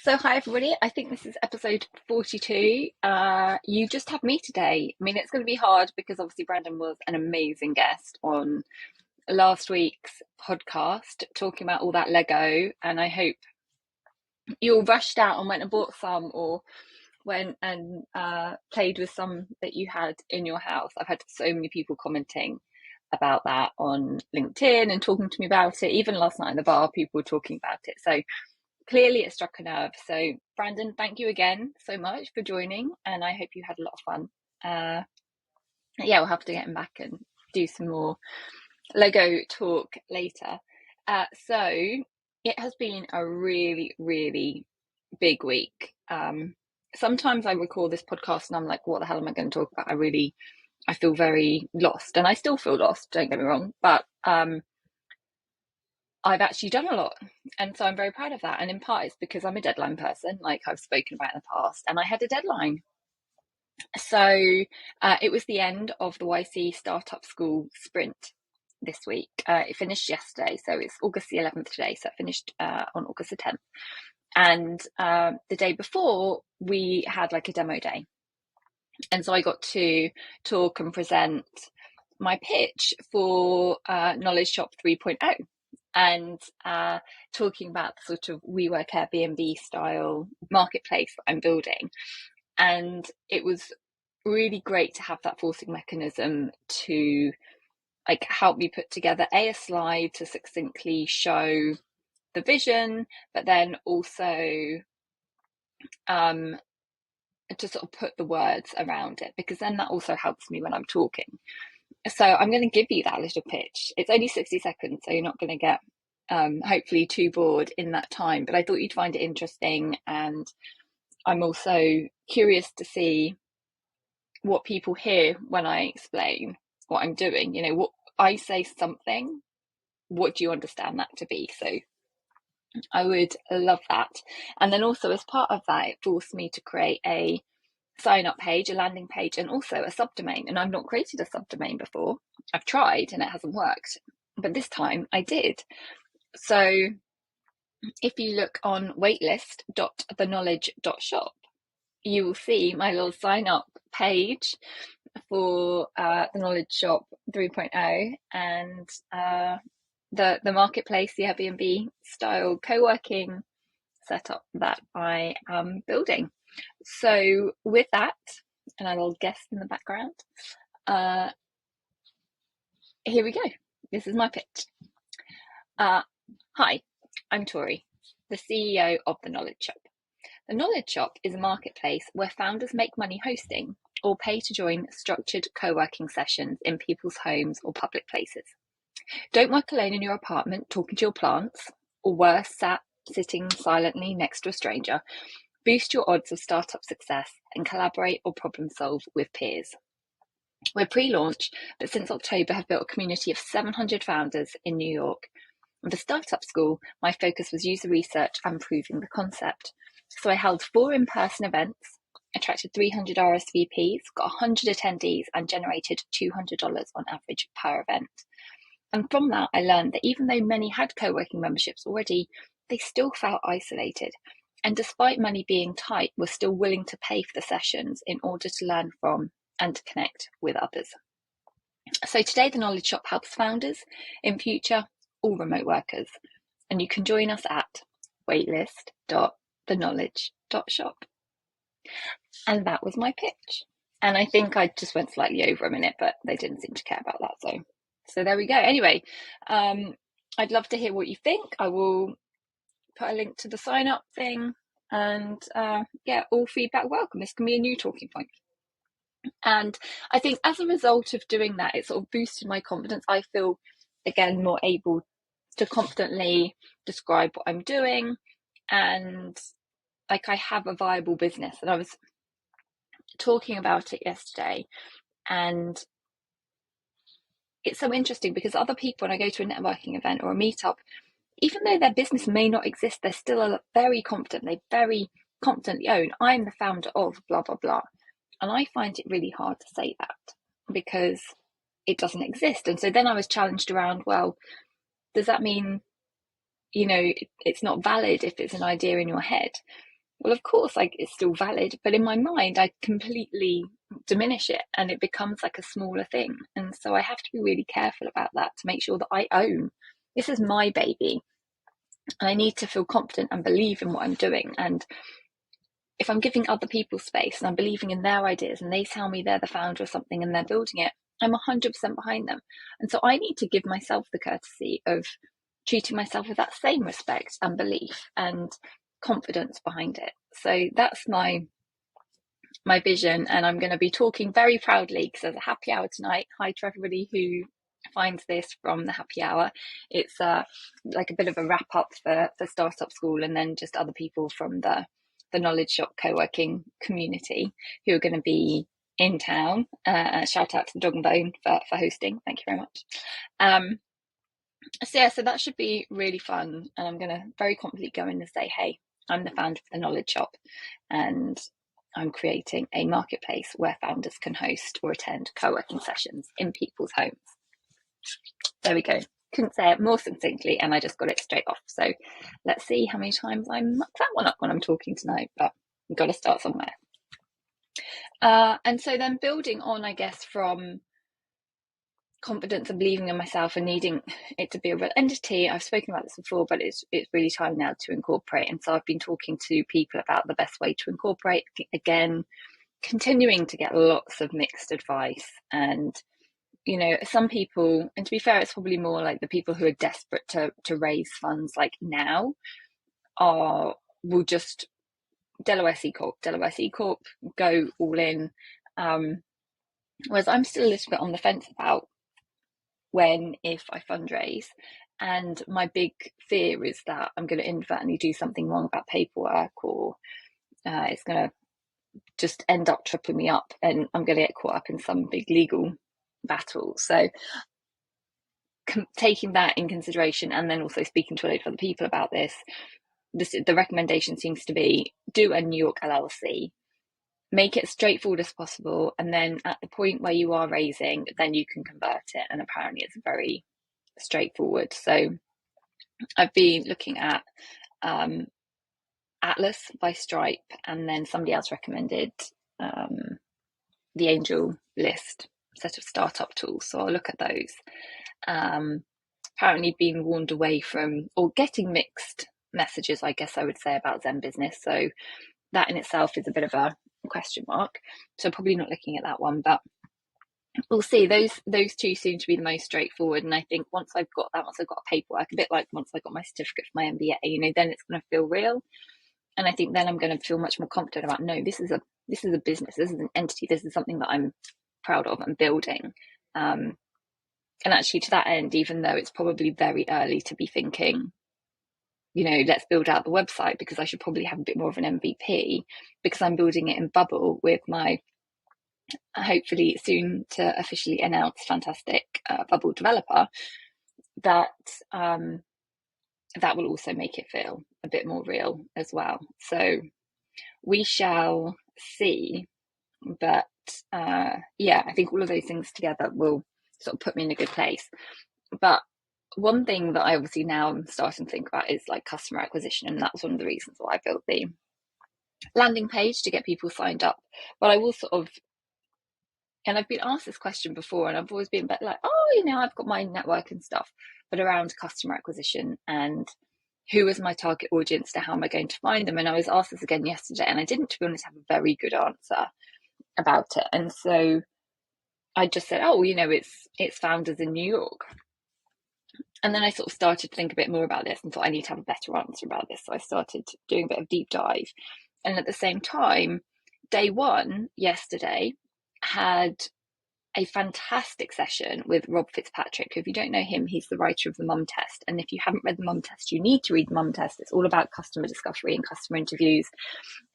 So, hi everybody. I think this is episode 42. You just have me today. I mean, it's going to be hard because obviously Brandon was an amazing guest on last week's podcast talking about all that Lego, and I hope you all rushed out and went and bought some or went and played with some that you had in your house. I've had so many people commenting about that on LinkedIn and talking to me about it. Even last night in the bar, people were talking about it. So clearly it struck a nerve. So Brandon, thank you again so much for joining, and I hope you had a lot of fun. Yeah, we'll have to get him back and do some more Lego talk later. So it has been a really, really big week. Sometimes I record this podcast and I'm like, what the hell am I going to talk about? I feel very lost, and I still feel lost, don't get me wrong, but I've actually done a lot. And so I'm very proud of that. And in part, it's because I'm a deadline person, like I've spoken about in the past, and I had a deadline. So it was the end of the YC Startup School Sprint this week. It finished yesterday. So it's August the 11th today. So it finished on August the 10th. And the day before, we had like a demo day. And so I got to talk and present my pitch for Knowledge Shop 3.0. And talking about the sort of WeWork Airbnb style marketplace that I'm building. And it was really great to have that forcing mechanism to like help me put together a slide to succinctly show the vision, but then also to sort of put the words around it, because then that also helps me when I'm talking. So I'm going to give you that little pitch. It's only 60 seconds, so you're not going to get hopefully too bored in that time, but I thought you'd find it interesting, and I'm also curious to see what people hear when I explain what I'm doing. You know, what I say something, what do you understand that to be? So I would love that. And then also as part of that, it forced me to create a sign up page, a landing page, and also a subdomain. And I've not created a subdomain before. I've tried and it hasn't worked, but this time I did. So if you look on waitlist.theknowledge.shop, you will see my little sign up page for the Knowledge Shop 3.0 and the marketplace, the Airbnb style co-working setup that I am building. So with that, and a little guest in the background, here we go. This is my pitch. Hi, I'm Tori, the CEO of the Knowledge Shop. The Knowledge Shop is a marketplace where founders make money hosting or pay to join structured co-working sessions in people's homes or public places. Don't work alone in your apartment talking to your plants, or worse, sitting silently next to a stranger. Boost your odds of startup success and collaborate or problem solve with peers. We're pre-launch, but since October have built a community of 700 founders in New York. For Startup School, my focus was user research and proving the concept. So I held 4 in-person events, attracted 300 RSVPs, got 100 attendees, and generated $200 on average per event. And from that, I learned that even though many had co-working memberships already, they still felt isolated. And despite money being tight, were still willing to pay for the sessions in order to learn from and to connect with others. So today, the Knowledge Shop helps founders, in future, all remote workers. And you can join us at waitlist.theknowledge.shop. And that was my pitch. And I think I just went slightly over a minute, but they didn't seem to care about that. So there we go. Anyway, I'd love to hear what you think. I will put a link to the sign up thing, and yeah, all feedback welcome. This can be a new talking point. And I think as a result of doing that, it sort of boosted my confidence. I feel, again, more able to confidently describe what I'm doing, and like I have a viable business. And I was talking about it yesterday, and it's so interesting because other people, when I go to a networking event or a meetup, even though their business may not exist, they're still very confident. They very confidently own, I'm the founder of blah, blah, blah. And I find it really hard to say that because it doesn't exist. And so then I was challenged around, well, does that mean, you know, it's not valid if it's an idea in your head? well, of course, like it's still valid, but in my mind, I completely diminish it and it becomes like a smaller thing. And so I have to be really careful about that to make sure that I own this is my baby. And I need to feel confident and believe in what I'm doing. And if I'm giving other people space and I'm believing in their ideas and they tell me they're the founder of something and they're building it, I'm 100% behind them. And so I need to give myself the courtesy of treating myself with that same respect and belief and confidence behind it. So that's my vision, and I'm going to be talking very proudly because there's a happy hour tonight. Hi to everybody who finds this from the happy hour. It's like a bit of a wrap up for Startup School, and then just other people from the Knowledge Shop co-working community who are going to be in town. Shout out to the Dog and Bone for hosting. Thank you very much. So that should be really fun, and I'm going to very confidently go in and say, hey, I'm the founder of the Knowledge Shop, and I'm creating a marketplace where founders can host or attend co-working sessions in people's homes. There we go. Couldn't say it more succinctly, and I just got it straight off. So let's see how many times I muck that one up when I'm talking tonight, but I've got to start somewhere. And so then building on, I guess, from confidence and believing in myself and needing it to be a real entity. I've spoken about this before, but it's really time now to incorporate. And so I've been talking to people about the best way to incorporate. Again, continuing to get lots of mixed advice. And, you know, some people, and to be fair, it's probably more like the people who are desperate to raise funds like now will just Delaware C Corp, go all in. Whereas I'm still a little bit on the fence about if I fundraise, and my big fear is that I'm going to inadvertently do something wrong about paperwork, or it's going to just end up tripping me up and I'm going to get caught up in some big legal battle. So taking that in consideration, and then also speaking to a load of other people about this, the recommendation seems to be do a New York LLC, make it as straightforward as possible, and then at the point where you are raising, then you can convert it. And apparently it's very straightforward. So I've been looking at Atlas by Stripe, and then somebody else recommended the Angel List set of startup tools. So I'll look at those. Apparently being warned away from, or getting mixed messages, I guess I would say, about Zen Business. So that in itself is a bit of a question mark. So probably not looking at that one, but we'll see. Those two seem to be the most straightforward. And I think once I've got a paperwork, a bit like once I got my certificate for my MBA, you know, then it's going to feel real. And I think then I'm going to feel much more confident about, no, this is a business, this is an entity, this is something that I'm proud of and building. And actually, to that end, even though it's probably very early to be thinking, you know, let's build out the website, because I should probably have a bit more of an MVP, because I'm building it in Bubble with my hopefully soon to officially announce fantastic Bubble developer, that will also make it feel a bit more real as well. So we shall see. But yeah, I think all of those things together will sort of put me in a good place. But one thing that I obviously now am starting to think about is like customer acquisition, and that's one of the reasons why I built the landing page to get people signed up. But I will sort of, and I've been asked this question before, and I've always been a bit like, oh, you know, I've got my network and stuff, but around customer acquisition and who is my target audience, to how am I going to find them? And I was asked this again yesterday, and I didn't, to be honest, have a very good answer about it. And so I just said, oh, you know, it's founders in New York. And then I sort of started to think a bit more about this and thought I need to have a better answer about this. So I started doing a bit of deep dive. And at the same time, day one yesterday had a fantastic session with Rob Fitzpatrick. If you don't know him, he's the writer of the Mum Test. And if you haven't read the Mum Test, you need to read the Mum Test. It's all about customer discovery and customer interviews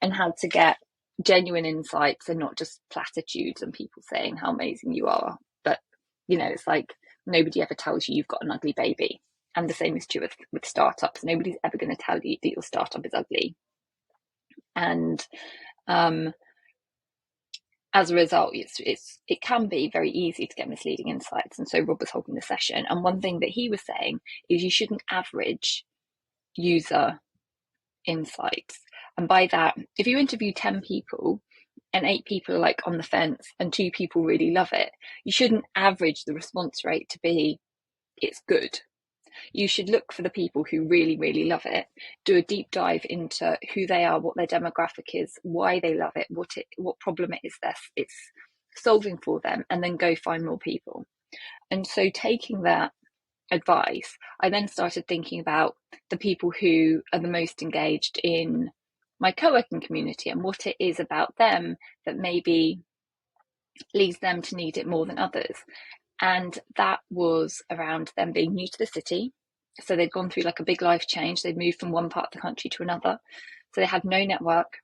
and how to get genuine insights and not just platitudes and people saying how amazing you are. But, you know, it's like nobody ever tells you you've got an ugly baby. And the same is true with startups. Nobody's ever going to tell you that your startup is ugly. And as a result, it can be very easy to get misleading insights. And so Rob was holding the session. And one thing that he was saying is you shouldn't average user insights. And by that, if you interview 10 people and 8 people are like on the fence and 2 people really love it, you shouldn't average the response rate to be it's good. You should look for the people who really, really love it, do a deep dive into who they are, what their demographic is, why they love it, what problem it is it's solving for them, and then go find more people. And so taking that advice, I then started thinking about the people who are the most engaged in my co-working community and what it is about them that maybe leads them to need it more than others. And that was around them being new to the city. So they'd gone through like a big life change. They'd moved from one part of the country to another. So they had no network.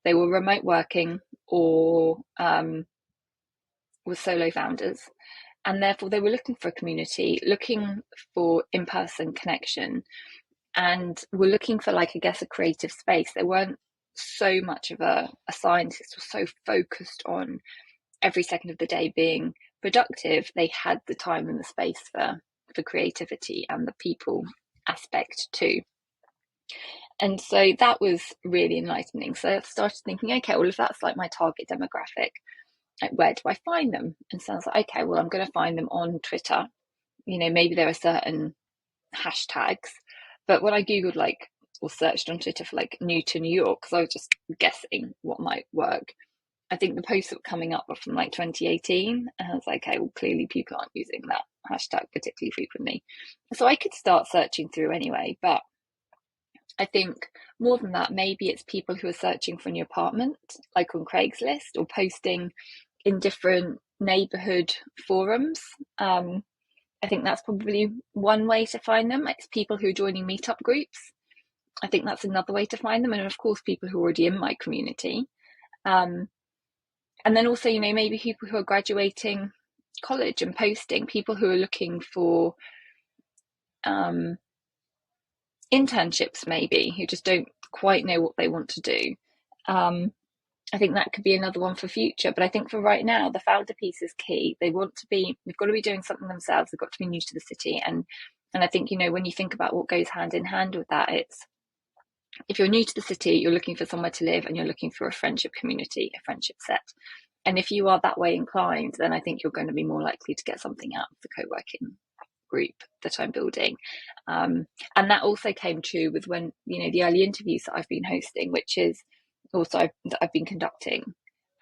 They were remote working or were solo founders. And therefore they were looking for a community, looking for in-person connection, and were looking for, like, I guess, a creative space. They weren't so much of a scientist, was so focused on every second of the day being productive. They had the time and the space for creativity and the people aspect too. And so that was really enlightening. So I started thinking, okay, well, if that's like my target demographic, like, where do I find them? And so I was like, okay, well, I'm going to find them on Twitter. You know, maybe there are certain hashtags, but when I Googled, like, or searched on Twitter for like new to New York, because I was just guessing what might work, I think the posts that were coming up were from like 2018. And I was like, okay, well, clearly people aren't using that hashtag particularly frequently. So I could start searching through anyway. But I think more than that, maybe it's people who are searching for a new apartment, like on Craigslist, or posting in different neighborhood forums. I think that's probably one way to find them. It's people who are joining meetup groups. I think that's another way to find them. And of course, people who are already in my community. And then also, you know, maybe people who are graduating college and posting, people who are looking for internships, maybe, who just don't quite know what they want to do. I think that could be another one for future. But I think for right now, the founder piece is key. They've got to be doing something themselves. They've got to be new to the city. And I think, you know, when you think about what goes hand in hand with that, it's, if you're new to the city, you're looking for somewhere to live and you're looking for a friendship community, a friendship set. And if you are that way inclined, then I think you're going to be more likely to get something out of the co-working group that I'm building. And that also came true with when, you know, the early interviews that I've been hosting, which is also that I've been conducting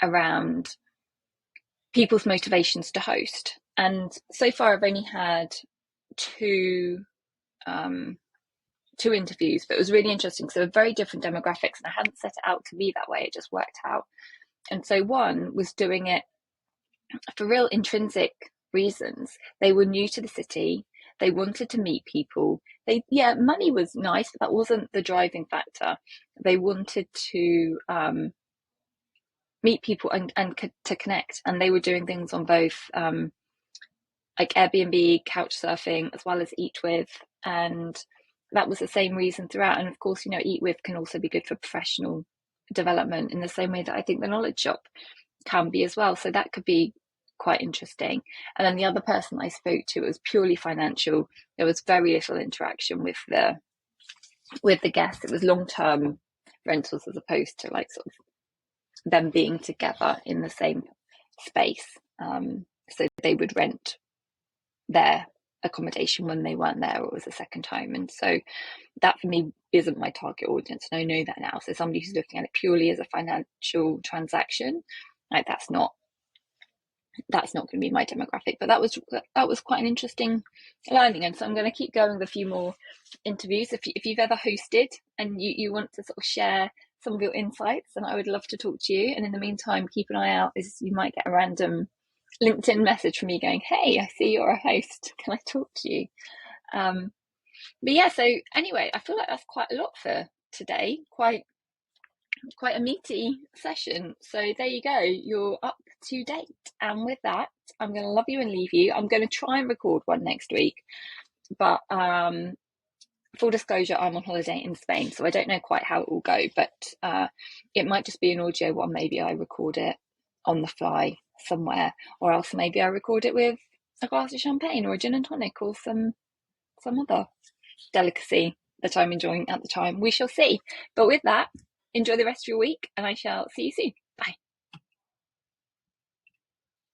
around people's motivations to host. And so far I've only had two interviews, but it was really interesting because they were very different demographics and I hadn't set it out to be that way. It just worked out. And so one was doing it for real intrinsic reasons. They were new to the city. They wanted to meet people. Money was nice, but that wasn't the driving factor. They wanted to meet people and to connect. And they were doing things on both like Airbnb, couch surfing, as well as Eat With. And that was the same reason throughout. And of course, you know, Eat With can also be good for professional development in the same way that I think the Knowledge Shop can be as well. So that could be quite interesting. And then the other person I spoke to, it was purely financial. There was very little interaction with the guests. It was long-term rentals as opposed to like sort of them being together in the same space. So they would rent their accommodation when they weren't there, or it was a second time. And so that for me isn't my target audience, and I know that now. So somebody who's looking at it purely as a financial transaction, like that's not going to be my demographic. But that was quite an interesting learning, and so I'm going to keep going with a few more interviews. If you've ever hosted and you want to sort of share some of your insights, then I would love to talk to you. And in the meantime, keep an eye out, as you might get a random LinkedIn message from me going, hey, I see you're a host, can I talk to you? But yeah, so anyway, I feel like that's quite a lot for today, quite a meaty session. So there you go, you're up to date. And with that, I'm going to love you and leave you. I'm going to try and record one next week, but full disclosure, I'm on holiday in Spain, so I don't know quite how it will go, but it might just be an audio one. Maybe I record it on the fly somewhere, or else maybe I record it with a glass of champagne or a gin and tonic or some other delicacy that I'm enjoying at the time. We shall see. But with that, Enjoy the rest of your week, and I shall see you soon.